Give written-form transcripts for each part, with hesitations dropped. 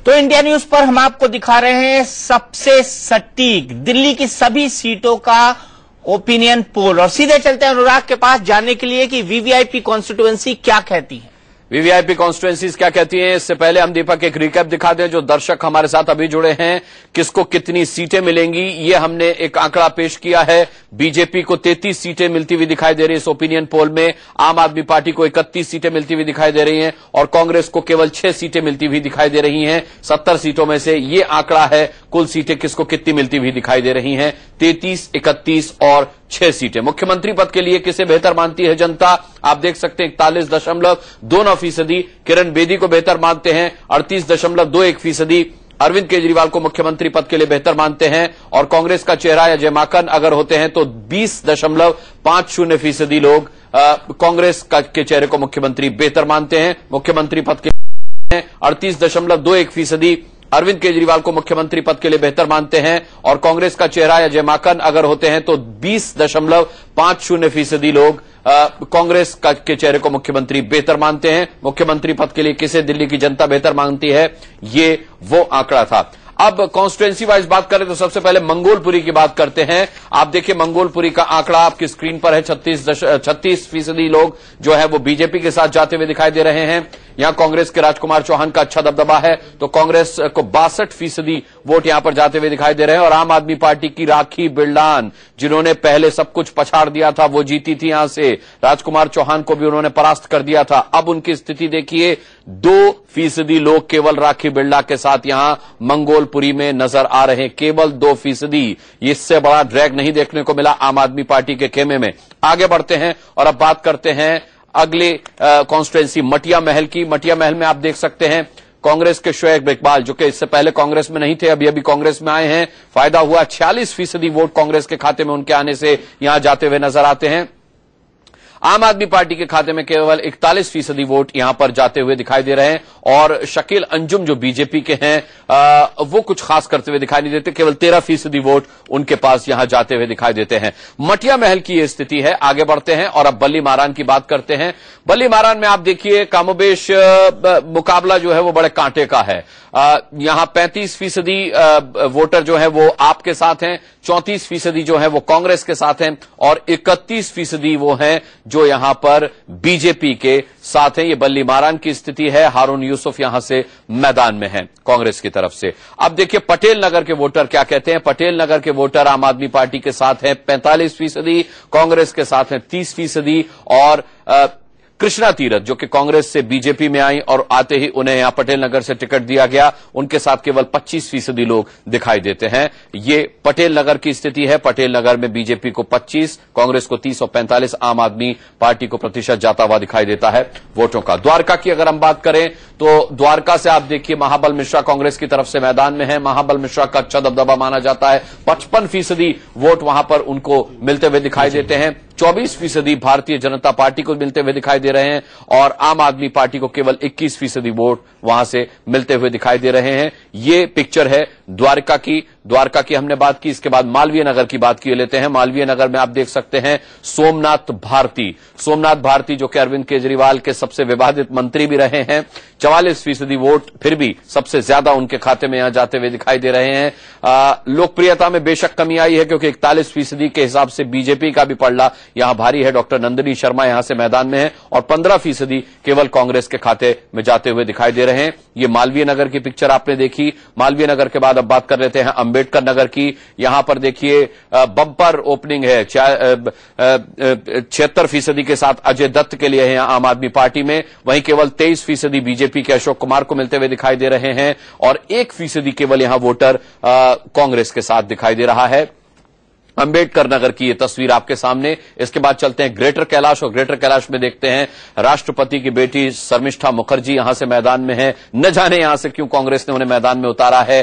तो India news पर हम आपको दिखा रहे हैं सबसे सटीक दिल्ली की सभी सीटों का ओपिनियन पोल। और सीधे चलते हैं अनुराग के पास जानने के लिए कि वीवीआईपी कॉन्स्टिट्यूएंसी क्या कहती है। वीवीआईपी कॉन्स्टिट्यूएंसीज क्या कहती हैं, इससे पहले हम दीपक एक रिकैप दिखा दें जो दर्शक हमारे साथ अभी जुड़े हैं, किसको कितनी सीटें मिलेंगी। ये हमने एक आंकड़ा पेश किया है। बीजेपी को 33 सीटें मिलती हुई दिखाई दे रही है इस ओपिनियन पोल में, आम आदमी पार्टी को 31 सीटें मिलती हुई दिखाई दे रही हैं और कांग्रेस को केवल 6 सीटें मिलती हुई दिखाई दे रही हैं 70 सीटों में से। ये आंकड़ा है कुल सीटें किसको कितनी मिलती हुई दिखाई दे रही हैं, 33, 31 और 6 सीटें। मुख्यमंत्री पद के लिए किसे बेहतर मानती है जनता, आप देख सकते हैं 41.29%। किरण बेदी को बेहतर मानते हैं 38.21%। अरविंद केजरीवाल को मुख्यमंत्री पद के लिए बेहतर मानते हैं और कांग्रेस का चेहरा या जयमाकन अगर होते हैं तो 20.50% लोग कांग्रेस के चेहरे को मुख्यमंत्री बेहतर मानते हैं। मुख्यमंत्री पद के लिए 38.21%। अरविंद केजरीवाल को मुख्यमंत्री पद के लिए बेहतर मानते हैं और कांग्रेस का चेहरा या जयमाकन अगर होते हैं तो 20.50% लोग कांग्रेस के चेहरे को मुख्यमंत्री बेहतर मानते हैं। मुख्यमंत्री पद के लिए किसे दिल्ली की जनता बेहतर मानती है, ये वो आंकड़ा था। अब कॉन्स्टिट्यूएंसी वाइज बात करें तो सबसे पहले मंगोलपुरी की बात करते हैं। आप देखिए मंगोलपुरी का आंकड़ा आपकी स्क्रीन पर है। 36% लोग जो है वो बीजेपी के साथ जाते हुए दिखाई दे रहे हैं। यहां कांग्रेस के राजकुमार चौहान का अच्छा दबदबा है तो कांग्रेस को 62% वोट यहां पर जाते हुए दिखाई दे रहे हैं। और आम आदमी पार्टी की राखी बिरलान, जिन्होंने पहले सब कुछ पछाड़ दिया था, वो जीती थी यहां से। राजकुमार चौहान को भी उन्होंने परास्त कर दिया था। अब उनकी स्थिति देखिए, 2% लोग केवल राखी बिरला के साथ यहां मंगोलपुरी में नजर आ रहे हैं, केवल 2%। इससे बड़ा ड्रैग नहीं देखने को मिला आम आदमी पार्टी के खेमे में। आगे बढ़ते हैं और अब बात करते हैं अगले कॉन्स्टिट्यूएंसी मटिया महल की। मटिया महल में आप देख सकते हैं कांग्रेस के शोएब इकबाल, जो कि इससे पहले कांग्रेस में नहीं थे, अभी अभी कांग्रेस में आए हैं। फायदा हुआ, 46% वोट कांग्रेस के खाते में उनके आने से यहां जाते हुए नजर आते हैं। आम आदमी पार्टी के खाते में केवल 41% वोट यहां पर जाते हुए दिखाई दे रहे हैं। और शकील अंजुम जो बीजेपी के हैं वो कुछ खास करते हुए दिखाई नहीं देते, केवल 13% वोट उनके पास यहां जाते हुए दिखाई देते हैं। मटिया महल की यह स्थिति है। आगे बढ़ते हैं और अब बल्ली मारान की बात करते हैं। बल्ली मारान में आप देखिए कामोबेश मुकाबला जो है वो बड़े कांटे का है। यहां 35% वोटर जो है वो आपके साथ हैं, 34% जो है वो कांग्रेस के साथ हैं और 31% वो हैं जो यहां पर बीजेपी के साथ हैं। ये बल्ली मारान की स्थिति है। हारून यूसुफ यहां से मैदान में हैं कांग्रेस की तरफ से। अब देखिए पटेल नगर के वोटर क्या कहते हैं। पटेल नगर के वोटर आम आदमी पार्टी के साथ हैं 45%, कांग्रेस के साथ हैं 30% और कृष्णा तीरथ जो कि कांग्रेस से बीजेपी में आई और आते ही उन्हें यहां पटेल नगर से टिकट दिया गया, उनके साथ केवल 25% लोग दिखाई देते हैं। ये पटेल नगर की स्थिति है। पटेल नगर में बीजेपी को 25, कांग्रेस को 30 और 45, आम आदमी पार्टी को प्रतिशत जाता हुआ दिखाई देता है वोटों का। द्वारका की अगर हम बात करें तो द्वारका से आप देखिए महाबल मिश्रा कांग्रेस की तरफ से मैदान में है। महाबल मिश्रा का अच्छा दबदबा माना जाता है, 55% वोट वहां पर उनको मिलते हुए दिखाई देते हैं। 24% भारतीय जनता पार्टी को मिलते हुए दिखाई दे रहे हैं और आम आदमी पार्टी को केवल 21% वोट वहां से मिलते हुए दिखाई दे रहे हैं। ये पिक्चर है द्वारका की। द्वारका की हमने बात की, इसके बाद मालवीय नगर की बात की लेते हैं। मालवीय नगर में आप देख सकते हैं सोमनाथ भारती। सोमनाथ भारती जो कि अरविंद केजरीवाल के सबसे विवादित मंत्री भी रहे हैं, 44% वोट फिर भी सबसे ज्यादा उनके खाते में यहां जाते हुए दिखाई दे रहे हैं। लोकप्रियता में बेशक कमी आई है क्योंकि 41% के हिसाब से बीजेपी का भी पलड़ा यहां भारी है। डॉक्टर नंदिनी शर्मा यहां से मैदान में है और 15% केवल कांग्रेस के खाते में जाते हुए दिखाई दे रहे हैं। ये मालवीय नगर की पिक्चर आपने देखी। मालवीय नगर के बाद अब बात कर लेते हैं अंबेडकर नगर की। यहां पर देखिए बम्पर ओपनिंग है, 76% के साथ अजय दत्त के लिए है आम आदमी पार्टी में। वहीं केवल 23% बीजेपी के अशोक कुमार को मिलते हुए दिखाई दे रहे हैं और 1% केवल यहां वोटर कांग्रेस के साथ दिखाई दे रहा है। अंबेडकर नगर की ये तस्वीर आपके सामने। इसके बाद चलते हैं ग्रेटर कैलाश और ग्रेटर कैलाश में देखते हैं राष्ट्रपति की बेटी शर्मिष्ठा मुखर्जी यहां से मैदान में है। न जाने यहां से क्यों कांग्रेस ने उन्हें मैदान में उतारा है।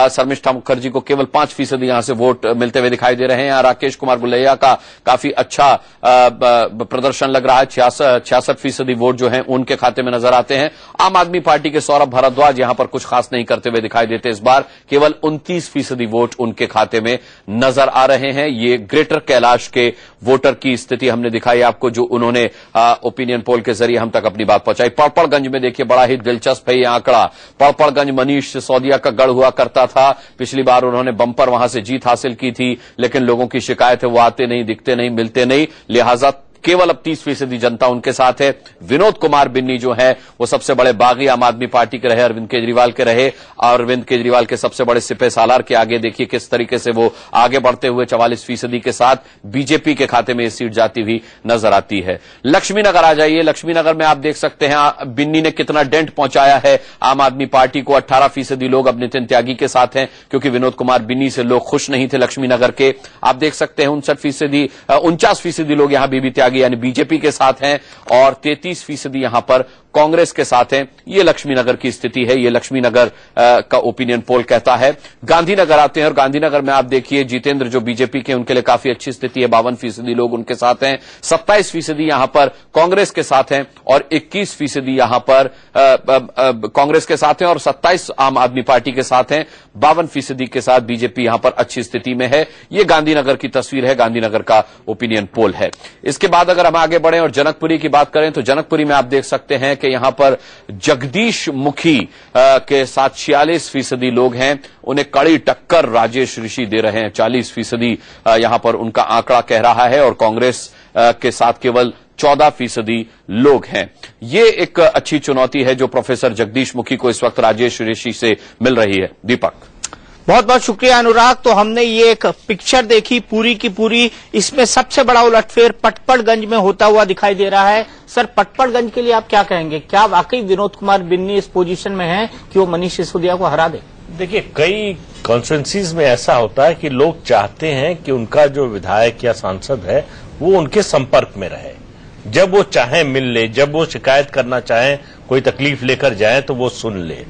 शर्मिष्ठा मुखर्जी को केवल 5% यहां से वोट मिलते हुए दिखाई दे रहे हैं। यहां राकेश कुमार गुलैया का काफी अच्छा प्रदर्शन लग रहा है, 66% वोट जो है उनके खाते में नजर आते हैं। आम आदमी पार्टी के सौरभ भारद्वाज यहां पर कुछ खास नहीं करते हुए दिखाई देते। इस बार केवल 29% वोट उनके खाते में नजर आ रहे हैं। हैं, ये ग्रेटर कैलाश के वोटर की स्थिति हमने दिखाई आपको, जो उन्होंने ओपिनियन पोल के जरिए हम तक अपनी बात पहुंचाई। पड़पड़गंज में देखिए बड़ा ही दिलचस्प है ये आंकड़ा। पड़पड़गंज मनीष सिसोदिया का गढ़ हुआ करता था। पिछली बार उन्होंने बंपर वहां से जीत हासिल की थी, लेकिन लोगों की शिकायत है वो आते नहीं, दिखते नहीं, मिलते नहीं, लिहाजा केवल अब 30% जनता उनके साथ है। विनोद कुमार बिन्नी जो है वो सबसे बड़े बागी आम आदमी पार्टी के रहे, अरविंद केजरीवाल के रहे, और अरविंद केजरीवाल के सबसे बड़े सिपह सालार के आगे देखिए किस तरीके से वो आगे बढ़ते हुए 44% के साथ बीजेपी के खाते में ये सीट जाती हुई नजर आती है। लक्ष्मीनगर आ जाइए। लक्ष्मीनगर में आप देख सकते हैं बिन्नी ने कितना डेंट पहुंचाया है आम आदमी पार्टी को। 18% लोग अब नितिन त्यागी के साथ हैं, क्योंकि विनोद कुमार बिन्नी से लोग खुश नहीं थे लक्ष्मीनगर के। आप देख सकते हैं 49% लोग यहां बीबी त्यागी यानी बीजेपी के साथ हैं, और 33% यहां पर कांग्रेस के साथ हैं। ये लक्ष्मीनगर की स्थिति है, ये लक्ष्मीनगर का ओपिनियन पोल कहता है। गांधीनगर आते हैं, और गांधीनगर में आप देखिए जितेंद्र जो बीजेपी के, उनके लिए काफी अच्छी स्थिति है। 52% लोग उनके साथ हैं, 27% यहां पर कांग्रेस के साथ हैं, और 21% यहां पर कांग्रेस के साथ हैं, और 27 आम आदमी पार्टी के साथ हैं। 52% के साथ बीजेपी यहां पर अच्छी स्थिति में है। ये गांधीनगर की तस्वीर है, गांधीनगर का ओपिनियन पोल है। इसके बाद अगर हम आगे बढ़ें और जनकपुरी की बात करें, तो जनकपुरी में आप देख सकते हैं कि यहां पर जगदीश मुखी के साथ 46% लोग हैं। उन्हें कड़ी टक्कर राजेश ऋषि दे रहे हैं, 40% यहां पर उनका आंकड़ा कह रहा है, और कांग्रेस के साथ केवल 14% लोग हैं। ये एक अच्छी चुनौती है जो प्रोफेसर जगदीश मुखी को इस वक्त राजेश ऋषि से मिल रही है। दीपक, बहुत बहुत शुक्रिया अनुराग। तो हमने ये एक पिक्चर देखी पूरी की पूरी, इसमें सबसे बड़ा उलटफेर पटपड़गंज में होता हुआ दिखाई दे रहा है। सर, पटपड़गंज के लिए आप क्या कहेंगे? क्या वाकई विनोद कुमार बिन्नी इस पोजीशन में है कि वो मनीष सिसोदिया को हरा दे? देखिए, कई कॉन्स्टिट्यूंसीज में ऐसा होता है कि लोग चाहते हैं कि उनका जो विधायक या सांसद है वो उनके संपर्क में रहे। जब वो चाहे मिल ले, जब वो शिकायत करना चाहे, कोई तकलीफ लेकर जाए तो वो सुन ले।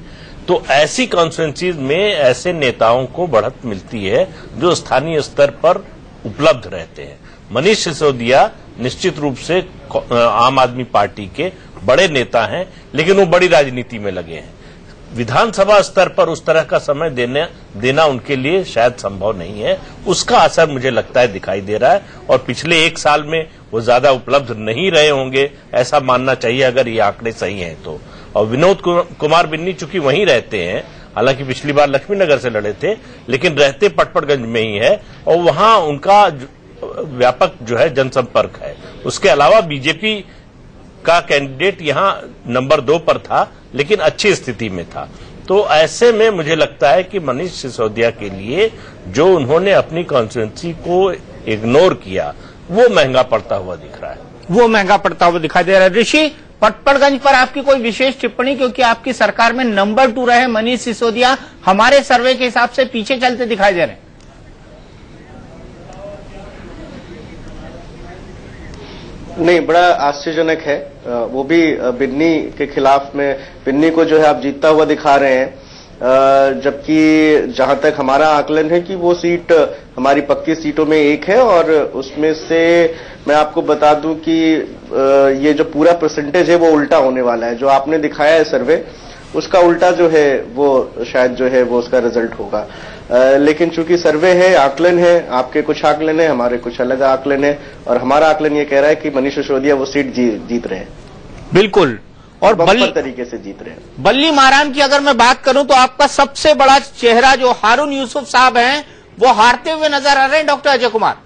तो ऐसी कॉन्स्टिट्यूंसीज में ऐसे नेताओं को बढ़त मिलती है जो स्थानीय स्तर पर उपलब्ध रहते हैं। मनीष सिसोदिया निश्चित रूप से आम आदमी पार्टी के बड़े नेता हैं, लेकिन वो बड़ी राजनीति में लगे हैं। विधानसभा स्तर पर उस तरह का समय देना उनके लिए शायद संभव नहीं है। उसका असर मुझे लगता है दिखाई दे रहा है, और पिछले 1 साल में वो ज्यादा उपलब्ध नहीं रहे होंगे, ऐसा मानना चाहिए अगर ये आंकड़े सही हैं तो। और विनोद कुमार बिन्नी चूंकि वहीं रहते हैं, हालांकि पिछली बार लक्ष्मीनगर से लड़े थे, लेकिन रहते पटपड़गंज में ही है, और वहां उनका व्यापक जो है जनसंपर्क है। उसके अलावा बीजेपी का कैंडिडेट यहां नंबर 2 पर था, लेकिन अच्छी स्थिति में था। तो ऐसे में मुझे लगता है कि मनीष सिसोदिया के लिए जो उन्होंने अपनी कॉन्स्टिट्यूंसी को इग्नोर किया, वो महंगा पड़ता हुआ दिख रहा है। वो महंगा पड़ता हुआ दिखाई दे रहा है। ऋषि, पटपड़गंज पर आपकी कोई विशेष टिप्पणी? क्योंकि आपकी सरकार में नंबर 2 रहे मनीष सिसोदिया, हमारे सर्वे के हिसाब से पीछे चलते दिखाई दे रहे हैं। नहीं, बड़ा आश्चर्यजनक है। वो भी बिन्नी के खिलाफ में, बिन्नी को जो है आप जीतता हुआ दिखा रहे हैं, जबकि जहां तक हमारा आकलन है कि वो सीट हमारी पक्की सीटों में एक है, और उसमें से मैं आपको बता दूं कि ये जो पूरा परसेंटेज है वो उल्टा होने वाला है। जो आपने दिखाया है सर्वे, उसका उल्टा जो है वो शायद जो है वो उसका रिजल्ट होगा। लेकिन चूंकि सर्वे है, आकलन है, आपके कुछ आकलन है, हमारे कुछ अलग आकलन है, और हमारा आकलन ये कह रहा है कि मनीष सिसोदिया वो सीट जीत रहे हैं। बिल्कुल, और बम्पर तरीके से जीत रहे हैं। बल्ली मारान की अगर मैं बात करूं तो आपका सबसे बड़ा चेहरा जो हारून यूसुफ साहब हैं, वो हारते हुए नजर आ रहे हैं। डॉक्टर अजय कुमार,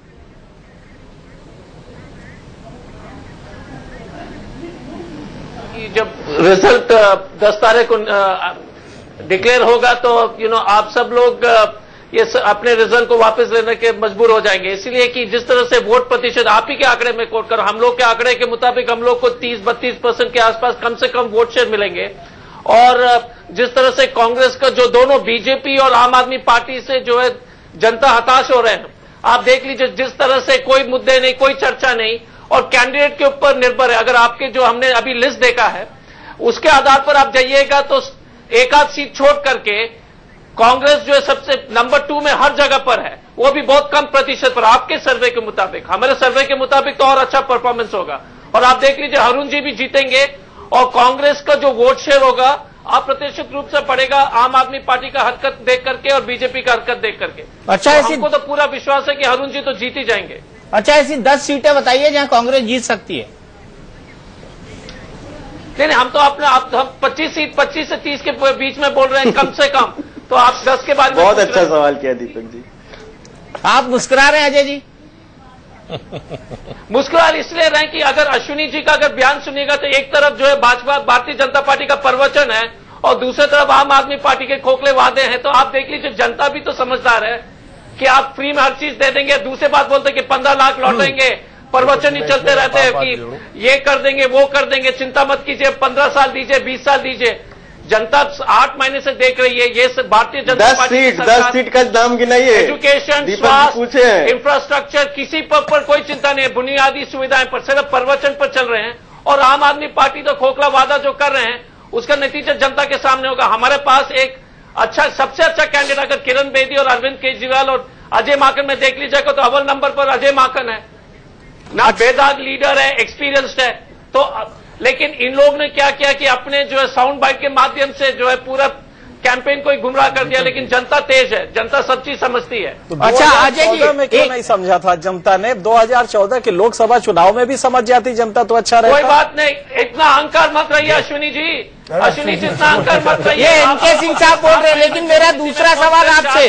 जब रिजल्ट 10 तारीख को डिक्लेयर होगा तो आप सब लोग ये अपने रिजल्ट को वापस लेने के मजबूर हो जाएंगे। इसलिए कि जिस तरह से वोट प्रतिशत आप ही के आंकड़े में कोट करो, हम लोग के आंकड़े के मुताबिक हम लोग को 30-32% के आसपास कम से कम वोट शेयर मिलेंगे। और जिस तरह से कांग्रेस का जो दोनों बीजेपी और आम आदमी पार्टी से जो है जनता हताश हो रहे हैं, आप देख लीजिए जिस तरह से कोई मुद्दे नहीं, कोई चर्चा नहीं, और कैंडिडेट के ऊपर निर्भर है। अगर आपके जो हमने अभी लिस्ट देखा है उसके आधार पर आप जाइएगा तो एक आध सीट छोड़ करके कांग्रेस जो है सबसे नंबर 2 में हर जगह पर है, वो भी बहुत कम प्रतिशत पर। आपके सर्वे के मुताबिक, हमारे सर्वे के मुताबिक तो और अच्छा परफॉर्मेंस होगा। और आप देख लीजिए अरुण जी भी जीतेंगे, और कांग्रेस का जो वोट शेयर होगा अप्रत्याशित रूप से पड़ेगा आम आदमी पार्टी का हरकत देख करके और बीजेपी का हरकत देख करके। अच्छा, तो हमको तो पूरा विश्वास है कि अरुण जी तो जीत ही जाएंगे। अच्छा, ऐसी 10 सीटें बताइए जहां कांग्रेस जीत सकती है। नहीं, हम तो अपने हम 25 से 30 के बीच में बोल रहे हैं कम से कम, तो आप 10 के बारे में बहुत अच्छा सवाल किया दीपक जी। आप मुस्कुरा रहे हैं अजय जी? मुस्कुरा इसलिए रहे कि अगर अश्विनी जी का अगर बयान सुनिएगा तो एक तरफ जो है भाजपा भारतीय जनता पार्टी का प्रवचन है और दूसरी तरफ आम आदमी पार्टी के खोखले वादे हैं। तो आप देख लीजिए, जनता भी तो समझदार है कि आप फ्री में हर चीज दे देंगे। दूसरी बात बोलते कि 15 लाख लौटेंगे, प्रवचन ही चलते रहते हैं कि ये कर देंगे वो कर देंगे, चिंता मत कीजिए, 15 साल दीजिए, 20 साल दीजिए। जनता 8 महीने से देख रही है। ये भारतीय जनता पार्टी 10 सीट का नाम गिनाइए। एजुकेशन, स्वास्थ्य, इंफ्रास्ट्रक्चर, किसी पर कोई चिंता नहीं है। बुनियादी सुविधाएं पर सिर्फ प्रवचन पर चल रहे हैं और आम आदमी पार्टी तो खोखला वादा जो कर रहे हैं उसका नतीजा जनता के सामने होगा। हमारे पास एक अच्छा, सबसे अच्छा कैंडिडेट अगर किरण बेदी और अरविंद केजरीवाल और अजय माकन में देख लीजिएगा तो अव्वल नंबर पर अजय माकन है ना। बेदाग लीडर है, एक्सपीरियंस्ड है। तो लेकिन इन लोग ने क्या किया कि अपने जो है साउंड बाइट के माध्यम से जो है पूरा कैंपेन को ही गुमराह कर दिया। लेकिन जनता तेज है, जनता सब चीज समझती है। तो अच्छा, अजय जी में क्यों नहीं समझा था जनता ने? 2014 के लोकसभा चुनाव में भी समझ जाती जनता तो अच्छा रहता। कोई बात नहीं, इतना अहंकार मत रहिए अश्विनी जी। अश्विनी जी इतना अहंकार मत रहिए। ये इनके सिंह साहब बोल रहे हैं। लेकिन मेरा दूसरा सवाल आपसे,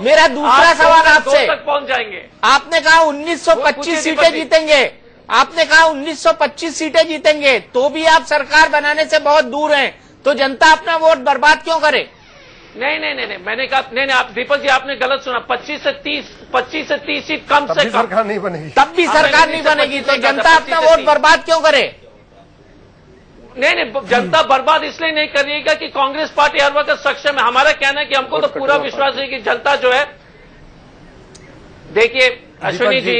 मेरा दूसरा सवाल आपसे, तक पहुंच जाएंगे। आपने कहा 1925 सीटें जीतेंगे, आपने कहा 1925 सीटें जीतेंगे, तो भी आप सरकार बनाने से बहुत दूर हैं। तो जनता अपना वोट बर्बाद क्यों करे? नहीं, मैंने कहा नहीं, आप दीपक जी आपने गलत सुना। 25 से 30 सीट कम से कम सरकार नहीं बनेगी, तब भी सरकार नहीं बनेगी। तो जनता अपना वोट बर्बाद क्यों करे? नहीं, जनता बर्बाद इसलिए नहीं करिएगा कि कांग्रेस पार्टी हर वक्त सक्षम है। हमारा कहना है कि हमको तो पूरा विश्वास है कि जनता जो है, देखिए अश्विनी जी,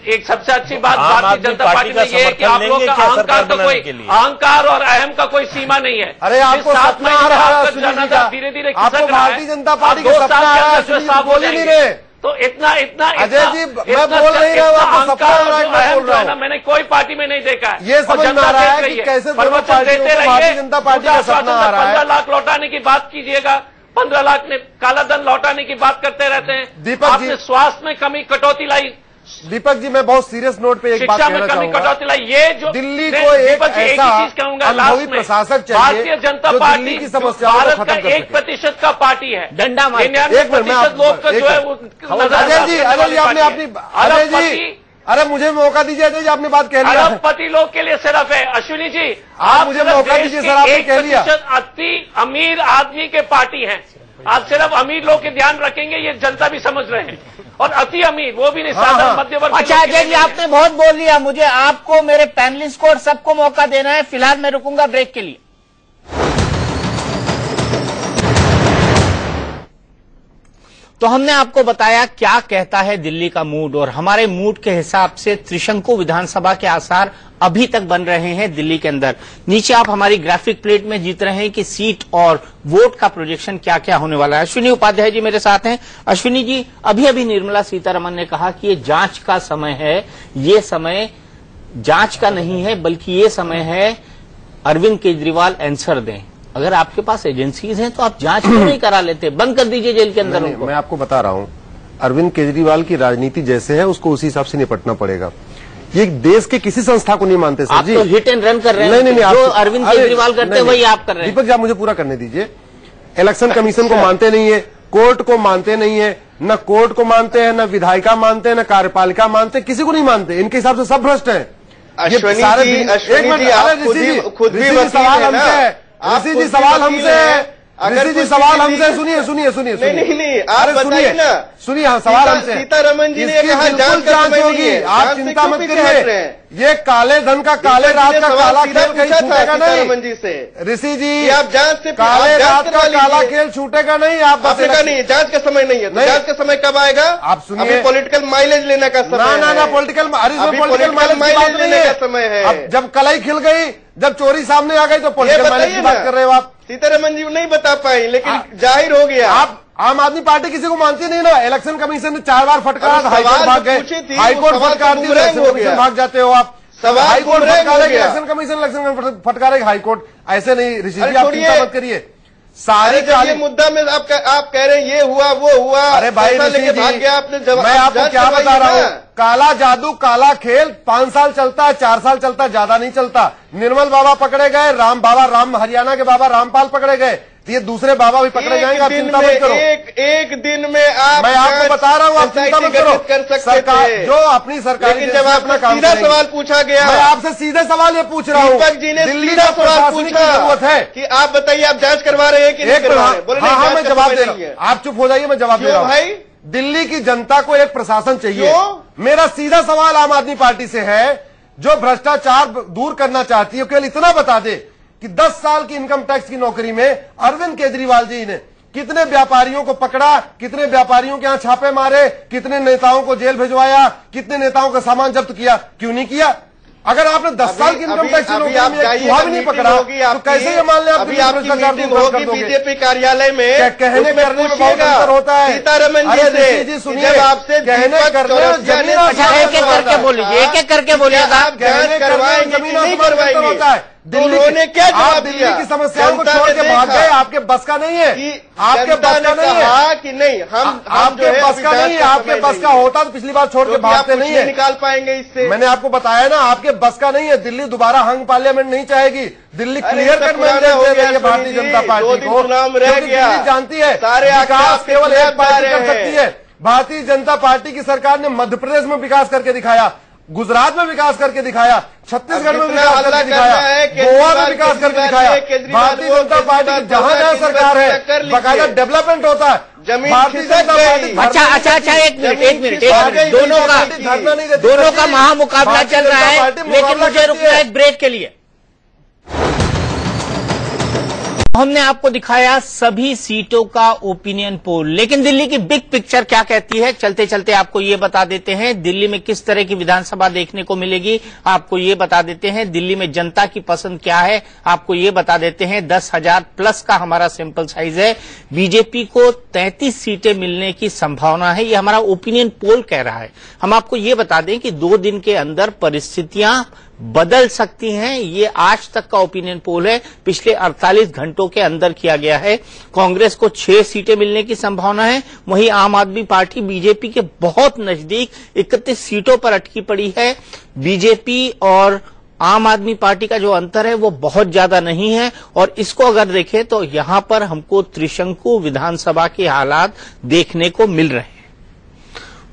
एक सबसे अच्छी बात भारतीय जनता पार्टी में ये है कि आप लोग का अहंकार का कोई अहंकार और अहम का कोई सीमा नहीं है। अरे आपको सपना आ रहा है, धीरे धीरे आपको भारतीय जनता पार्टी का सपना आ रहा है, आप बोल ही नहीं रहे। तो इतना अजय जी, मैं बोल नहीं रहा हूँ, आपको सपना आ रहा है, मैं बोल रहा हूँ। मैंने कोई पार्टी में नहीं देखा है। ये समझ में आ रहा है कि कैसे दोनों पार्टियों को भारतीय जनता पार्टी का सपना आ रहा है। 15 लाख लौटाने की बात कीजिएगा, 15 लाख ने काला धन लौटाने की बात करते रहते हैं। दीपक जी, आपने स्वास्थ्य में कमी कटौती लाई। दीपक जी, मैं बहुत सीरियस नोट पे एक बात कहना चाहूंगा। कटौती लाई, ये जो दिल्ली को एक ऐसा अनुभवी प्रशासक चाहिए भारतीय जनता पार्टी की समस्याओं को भारत खत्म का कर सके। 1% का पार्टी है। डंडा मार 99% लोग का जो है वो अजय जी आपने अपनी, अजय जी अरे मुझे मौका दीजिए। अजय जी आपने बात कह लिया, अरबपति लोग के लिए सिर्फ है। अश्विनी जी आप मुझे मौका दीजिए सर, आपने कह लिया 1% अति अमीर आदमी के पार्टी है। आप सिर्फ अमीर लोग के ध्यान रखेंगे, ये जनता भी समझ रहे हैं। और अति अमीर वो भी नहीं, साधारण मध्य वर्ग। अच्छा अजय जी, आपने बहुत बोल लिया। मुझे आपको, मेरे पैनलिस्ट को और सबको मौका देना है। फिलहाल मैं रुकूंगा ब्रेक के लिए। तो हमने आपको बताया क्या कहता है दिल्ली का मूड, और हमारे मूड के हिसाब से त्रिशंकु विधानसभा के आसार अभी तक बन रहे हैं दिल्ली के अंदर। नीचे आप हमारी ग्राफिक प्लेट में जीत रहे हैं कि सीट और वोट का प्रोजेक्शन क्या क्या होने वाला है। अश्विनी उपाध्याय जी मेरे साथ हैं। अश्विनी जी, अभी अभी निर्मला सीतारमण ने कहा कि ये जांच का समय है। ये समय जांच का नहीं है, बल्कि ये समय है अरविंद केजरीवाल आंसर दें। अगर आपके पास एजेंसीज हैं तो आप जांच क्यों नहीं करा लेते? बंद कर दीजिए जेल के अंदर उनको। मैं आपको बता रहा हूं, अरविंद केजरीवाल की राजनीति जैसे है उसको उसी हिसाब से निपटना पड़ेगा। ये देश के किसी संस्था को नहीं मानते सर जी। आप तो हिट एंड रन कर रहे हैं। नहीं, जो अरविंद केजरीवाल करते हैं वही आप कर रहे हैं। दीपक जी आप मुझे पूरा करने दीजिए। इलेक्शन कमीशन को मानते नहीं है, कोर्ट को मानते नहीं है, न कोर्ट को मानते हैं, न विधायिका मानते हैं, न कार्यपालिका मानते हैं, किसी को नहीं मानते। इनके हिसाब से सब भ्रष्ट है। अश्विनी जी, आप खुद भी सवाल हमसे है। ऋषि जी सवाल हमसे है। ऋषि जी सवाल हमसे, सुनिए। नहीं, आप बताइए ना। सुनिए, हाँ सवाल हमसे। सीतारमण जी ने कहा जांच होगी, आप चिंता मत करिए। ये काले धन का, काले रात का काला खेल कहीं छूटेगा नहीं जी से। ऋषि जी, आप जांच से काले रात का काला खेल छूटेगा नहीं। आप आपने कहा नहीं, जांच का समय नहीं है। जांच का समय कब आएगा? आप सुनिए, पॉलिटिकल माइलेज लेने का समय ना पॉलिटिकल माइलेज लेने का समय है। जब कलाई खिल गई, जब चोरी सामने आ गई तो पॉलिटिकल माइलेज की बात कर रहे हो आप। सीतारमण जी नहीं बता पाई, लेकिन जाहिर हो गया। आप आम आदमी पार्टी किसी को मानती नहीं ना। इलेक्शन कमीशन ने 4 बार फटकारा, हाईकोर्ट भाग गए, हाईकोर्ट फटकारती है, भाग जाते हो आप। सवाल हाई कोर्ट गुमराह फटकारेगा, हो गया। इलेक्शन कमीशन फटकारेगा हाई कोर्ट। ऐसे नहीं ऋषि जी, आप छोड़िए। चिंता मत करिए। सारे ये मुद्दा में आप कह रहे हैं ये हुआ वो हुआ, अरे भाई पैसा ऋषि लेके जी, भाग गया आपने। मैं आपको क्या बता रहा हूँ, काला जादू काला खेल 5 साल चलता है, 4 साल चलता है, ज्यादा नहीं चलता। निर्मल बाबा पकड़े गए, राम हरियाणा के बाबा रामपाल पकड़े गए, तो ये दूसरे बाबा भी पकड़े जाएंगे, आप चिंता मत करो। एक दिन में आप, मैं आपको बता रहा हूँ, आप चिंता मत करो। कर सकते सरकार थे। जो अपनी सरकारी लेकिन जब आपने सीधा सवाल पूछा गया, मैं आपसे सीधे सवाल ये पूछ रहा हूँ, दीपक जी ने दिल्ली सीधा का सवाल प्रशासनिक की पूछा जरूरत है कि आप बताइए आप जांच करवा रहे हैं कि नहीं करवा रहे हैं? बोले नहीं, हाँ, जांच मैं का जवाब समय दे रहा नहीं है। हूँ, आप चुप हो जाइए, मैं जवाब दे क्यों रहा हूँ। भाई? दिल्ली की जनता को एक प्रशासन चाहिए। क्यों? मेरा सीधा सवाल आम आदमी पार्टी से है, जो भ्रष्टाचार दूर करना चाहती है, केवल इतना बता दे कि 10 साल की इनकम टैक्स की नौकरी में अरविंद केजरीवाल जी ने कितने व्यापारियों को पकड़ा, कितने व्यापारियों के यहां छापे मारे, कितने नेताओं को जेल भिजवाया, कितने नेताओं का सामान जब्त किया, क्यों नहीं किया? अगर आपने 10 साल की इनकम टैक्स की नौकरी में एक चूहा भी नहीं पकड़ा, तो कैसे ये मान लें आप अभी आपकी मीटिंग होगी बीजेपी कार्यालय में, कहने करने में बहुत अंतर होता है। सीतारमण जी से, सुनिए, जब आपसे कहने करने में जमीन अच्छा, एक एक करके बोलिए, एक एक करके बोलिए। आप जांच करवाएंगे कि नहीं करवाएंगे? होता है। दिल्ली उन्होंने क्या आप जवाब दिल्ली दिया? की समस्याओं को जनता छोड़ ने के भाग देखा गए, आपके बस का नहीं है, कि आपके जनता बस का ने नहीं है, कहा कि नहीं, हम आपके जो है बस अभी का जांच नहीं है, का आपके समय बस नहीं का है। होता तो पिछली बार छोड़ के क्योंकि आप भागते कुछ नहीं है। निकाल पाएंगे इससे। मैंने आपको बताया ना, आपके बस का नहीं है। दिल्ली दोबारा हंग पार्लियामेंट नहीं चाहेगी। दिल्ली अरे क्लियर इससे कट पुराना मैंडेट हो दे गया रही है भारतीय सुनील जी, जनता 2 पार्टी दिन को, चुनाव में रह क्योंकि गया। दिल्ली जानती है सारे आंकड़े विकास आपके केवल खिलाफ एक पार्टी जा कर रहे सकती हैं। है। भारतीय जनता पार्टी की सरकार ने मध्य प्रदेश में विकास करके दिखाया, गुजरात में विकास करके दिखाया, छत्तीसगढ़ में विकास करके दिखाया, गोवा में विकास करके दिखाया। भारतीय जनता पार्टी की जहां जहां सरकार है, बाकायदा डेवलपमेंट होता है। भारतीय जनता पार्टी अच्छा, एक मिनट, दोनों का महामुकाबला चल रहा है, लेकिन मुझे रुकना है एक ब्रेक के लिए। हमने आपको दिखाया सभी सीटों का ओपिनियन पोल, लेकिन दिल्ली की बिग पिक्चर क्या कहती है, चलते चलते आपको ये बता देते हैं। दिल्ली में किस तरह की विधानसभा देखने को मिलेगी, आपको ये बता देते हैं। दिल्ली में जनता की पसंद क्या है, आपको ये बता देते हैं। 10,000 प्लस का हमारा सैंपल साइज है। बीजेपी को 33 सीटें मिलने की संभावना है, ये हमारा ओपिनियन पोल कह रहा है। हम आपको ये बता दें कि 2 दिन के अंदर परिस्थितियां बदल सकती हैं, ये आज तक का ओपिनियन पोल है, पिछले 48 घंटों के अंदर किया गया है। कांग्रेस को 6 सीटें मिलने की संभावना है, वहीं आम आदमी पार्टी बीजेपी के बहुत नजदीक 31 सीटों पर अटकी पड़ी है। बीजेपी और आम आदमी पार्टी का जो अंतर है वो बहुत ज्यादा नहीं है, और इसको अगर देखें तो यहां पर हमको त्रिशंकु विधानसभा के हालात देखने को मिल रहे हैं।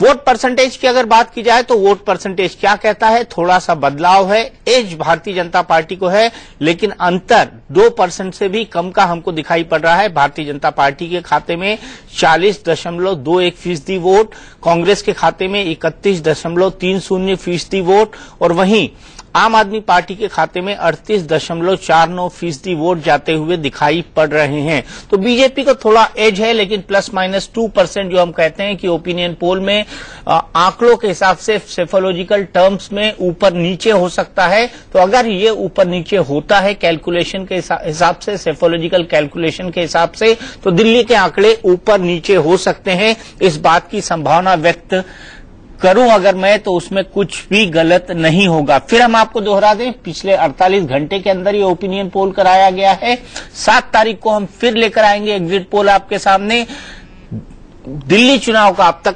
वोट परसेंटेज की अगर बात की जाए तो वोट परसेंटेज क्या कहता है, थोड़ा सा बदलाव है, एज भारतीय जनता पार्टी को है, लेकिन अंतर 2% से भी कम का हमको दिखाई पड़ रहा है। भारतीय जनता पार्टी के खाते में 40.21% वोट, कांग्रेस के खाते में 31.30% वोट, और वहीं आम आदमी पार्टी के खाते में 38.49% वोट जाते हुए दिखाई पड़ रहे हैं। तो बीजेपी को थोड़ा एज है, लेकिन ±2% जो हम कहते हैं कि ओपिनियन पोल में आंकड़ों के हिसाब से सेफोलॉजिकल टर्म्स में ऊपर नीचे हो सकता है। तो अगर ये ऊपर नीचे होता है कैलकुलेशन के हिसाब से, सेफोलॉजिकल कैलकुलेशन के हिसाब से, तो दिल्ली के आंकड़े ऊपर नीचे हो सकते हैं। इस बात की संभावना व्यक्त करूं अगर मैं, तो उसमें कुछ भी गलत नहीं होगा। फिर हम आपको दोहरा दें, पिछले 48 घंटे के अंदर ये ओपिनियन पोल कराया गया है। 7 तारीख को हम फिर लेकर आएंगे एग्जिट पोल आपके सामने। दिल्ली चुनाव का अब तक